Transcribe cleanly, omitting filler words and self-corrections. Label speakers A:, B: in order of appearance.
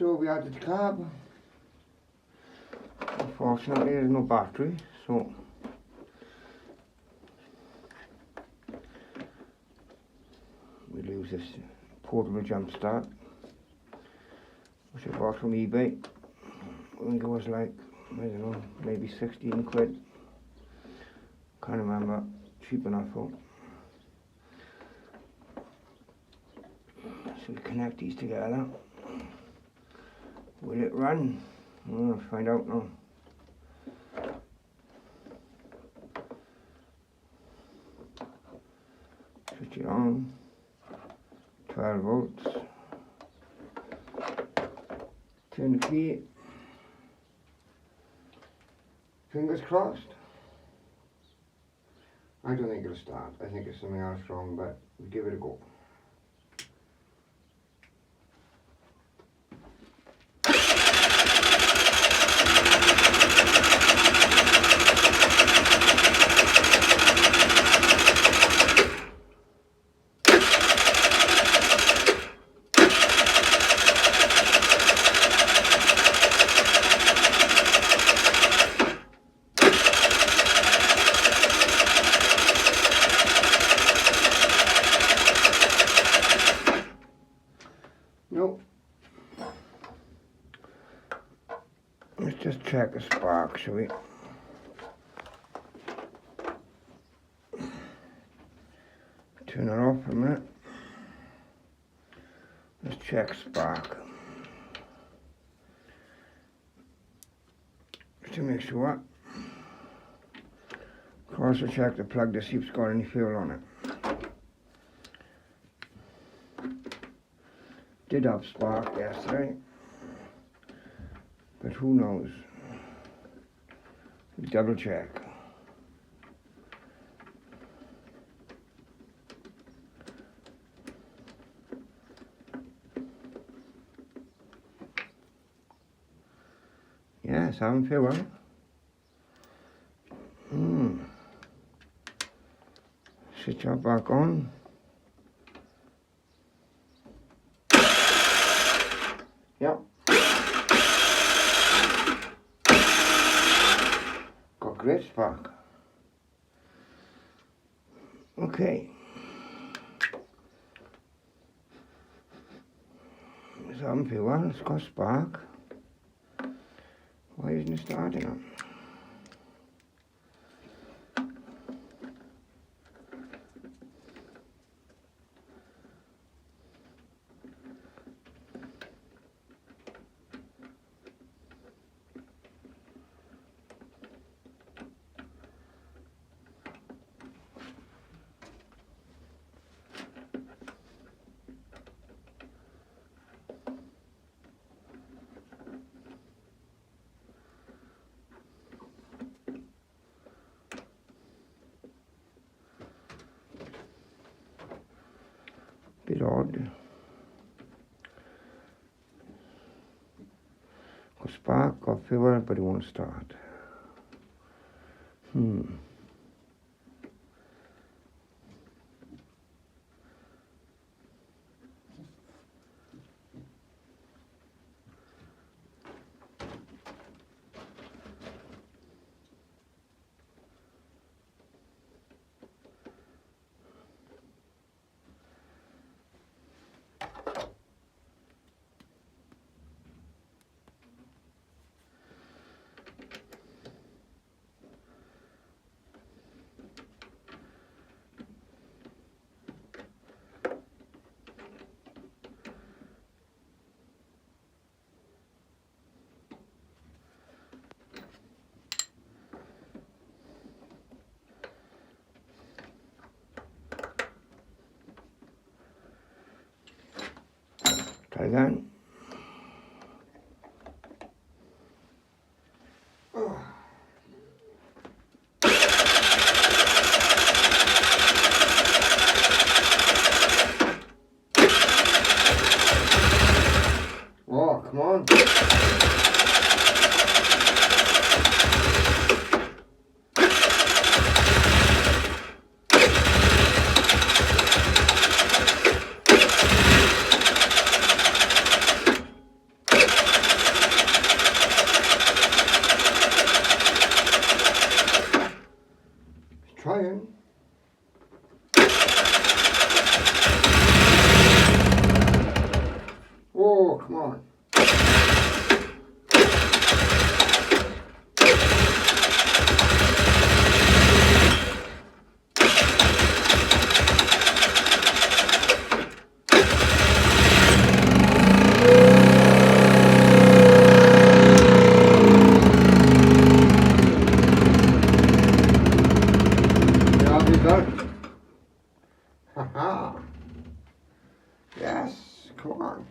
A: So we added the carb. Unfortunately there's no battery, so we'll use this portable jump start, which I bought from eBay. I think it was like, I don't know, maybe 16 quid. Can't remember, cheap enough though. So we connect these together. Will it run? I'll find out now. Switch it on. 12 volts. Turn the key. Fingers crossed. I don't think it'll start. I think it's something else wrong, but we'll give it a go. Nope. Let's just check the spark, shall we? Turn it off for a minute. Let's check spark. Just to make sure. Also check the plug to see if it's got any fuel on it. Did have spark yesterday, but who knows? Double check. Yes, having fuel. Switch that back on. Yep. Got great spark. Okay. It's having fuel, it's got spark. Why isn't it starting up? Bit odd. Got spark, got fuel, but it won't start. Try again. Oh, come on.
B: come on. Now we done. Haha. Yes, come on.